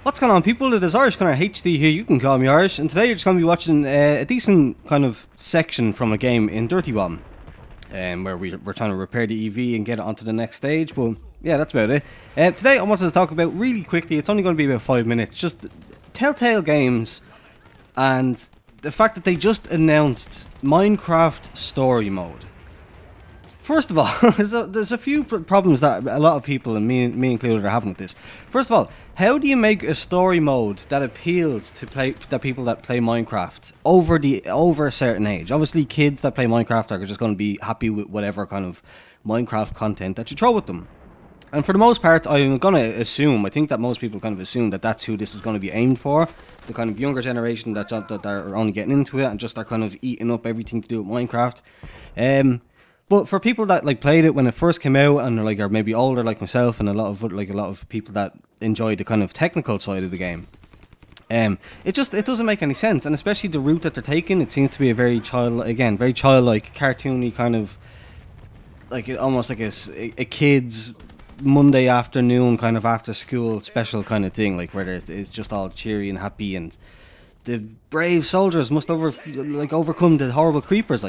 What's going on, people? It is Irish Connor HD here, you can call me Irish, and today you're just going to be watching a decent kind of section from a game in Dirty Bomb, where we're trying to repair the EV and get it onto the next stage, but yeah, that's about it. Today I wanted to talk about, really quickly, it's only going to be about 5 minutes, just Telltale Games and the fact that they just announced Minecraft Story Mode. First of all, there's a few problems that a lot of people, and me included, are having with this. First of all, how do you make a story mode that appeals to people that play Minecraft over a certain age? Obviously, kids that play Minecraft are just going to be happy with whatever kind of Minecraft content that you throw at them. And for the most part, I'm going to assume, I think that most people kind of assume that that's who this is going to be aimed for. The kind of younger generation that are only getting into it and just are kind of eating up everything to do with Minecraft. But for people that like played it when it first came out and are maybe older like myself and a lot of people that enjoy the kind of technical side of the game, it doesn't make any sense. And especially the route that they're taking, it seems to be a very childlike, cartoony kind of almost like a kid's Monday afternoon kind of after school special kind of thing, like where it's just all cheery and happy and the brave soldiers must overcome the horrible creepers,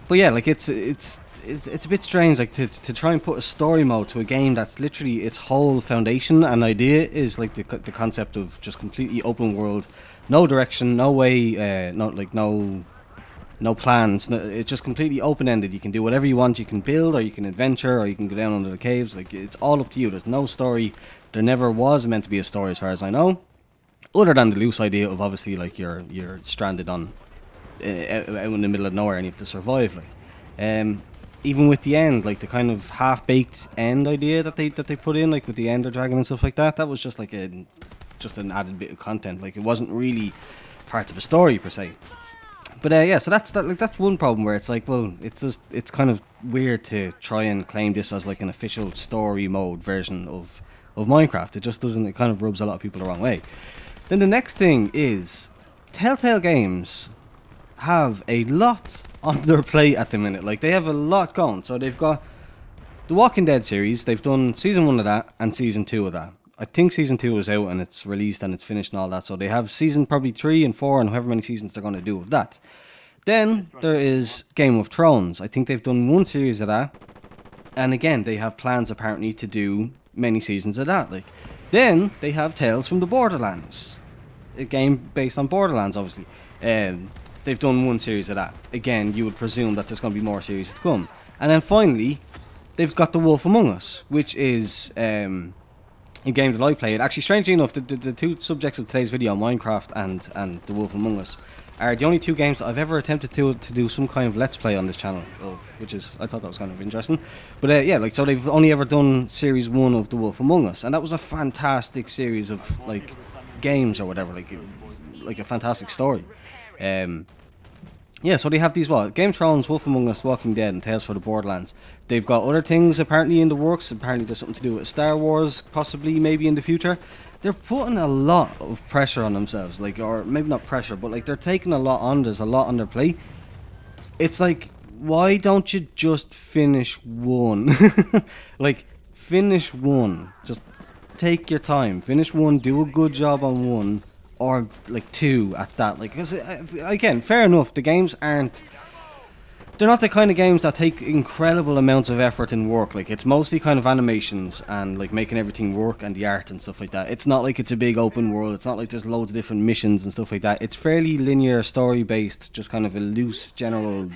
but yeah, like it's a bit strange, like to try and put a story mode to a game that's literally its whole foundation and idea is like the concept of just completely open world, no direction, no way, no plans. It's just completely open ended. You can do whatever you want. You can build, or you can adventure, or you can go down under the caves. Like, it's all up to you. There's no story. There never was meant to be a story, as far as I know, other than the loose idea of obviously like you're stranded on out in the middle of nowhere and you have to survive, even with the end, like the kind of half-baked end idea that they put in, like with the Ender Dragon and stuff like that, that was just like an added bit of content. Like, it wasn't really part of a story per se. But yeah, so that's one problem where it's like, well, it's kind of weird to try and claim this as like an official story mode version of Minecraft. It just doesn't. It kind of rubs a lot of people the wrong way. Then the next thing is Telltale Games have a lot on their plate at the minute. Like, they have a lot going. So they've got the Walking Dead series. They've done season 1 of that and season 2 of that. I think season 2 is out and it's released and it's finished and all that. So they have season probably 3 and 4 and however many seasons they're going to do with that. Then there is Game of Thrones. I think they've done 1 series of that. And again, they have plans apparently to do many seasons of that. Like, then they have Tales from the Borderlands, a game based on Borderlands, obviously. They've done 1 series of that. Again, you would presume that there's going to be more series to come. And then finally, they've got The Wolf Among Us, which is a game that I played. Actually, strangely enough, the two subjects of today's video, Minecraft and The Wolf Among Us, are the only 2 games that I've ever attempted to do some kind of let's play on this channel of, which is, I thought that was kind of interesting. But yeah, like, so they've only ever done series 1 of The Wolf Among Us, and that was a fantastic series of like games or whatever, like a fantastic story. Yeah, so they have these, Game of Thrones, Wolf Among Us, Walking Dead, and Tales for the Borderlands. They've got other things apparently in the works. Apparently there's something to do with Star Wars, possibly, maybe in the future. They're putting a lot of pressure on themselves, like, or maybe not pressure, but like they're taking a lot on. There's a lot on their plate. It's like, why don't you just finish 1? Like, finish 1. Just take your time. Finish 1. Do a good job on 1. Or like 2 at that. Like, cause, again, fair enough, the games they're not the kind of games that take incredible amounts of effort and work. Like, it's mostly kind of animations and like making everything work and the art and stuff like that. It's not like it's a big open world. It's not like there's loads of different missions and stuff like that. It's fairly linear, story based, just kind of a loose general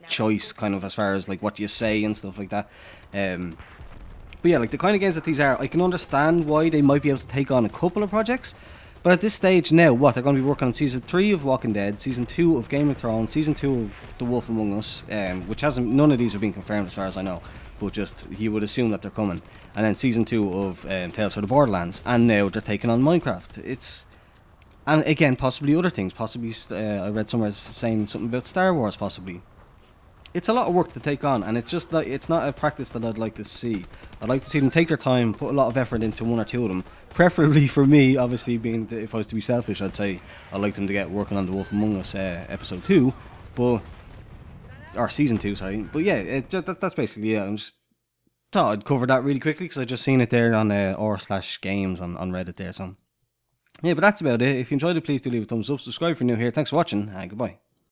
choice kind of as far as like what you say and stuff like that. But yeah, like the kind of games that these are, I can understand why they might be able to take on a couple of projects. But at this stage now, they're going to be working on season 3 of Walking Dead, season 2 of Game of Thrones, season 2 of The Wolf Among Us, which none of these have been confirmed as far as I know, but just, you would assume that they're coming. And then season 2 of Tales for the Borderlands, and now they're taking on Minecraft. And again, possibly other things, possibly, I read somewhere saying something about Star Wars, possibly. It's a lot of work to take on, and it's just like, it's not a practice that I'd like to see. I'd like to see them take their time, put a lot of effort into 1 or 2 of them. Preferably for me, obviously, being if I was to be selfish, I'd say I'd like them to get working on The Wolf Among Us episode 2, or season 2, sorry. But yeah, that's basically it. thought I'd cover that really quickly because I just seen it there on r/games on Reddit there. So yeah, but that's about it. If you enjoyed it, please do leave a thumbs up, subscribe if you're new here. Thanks for watching, and goodbye.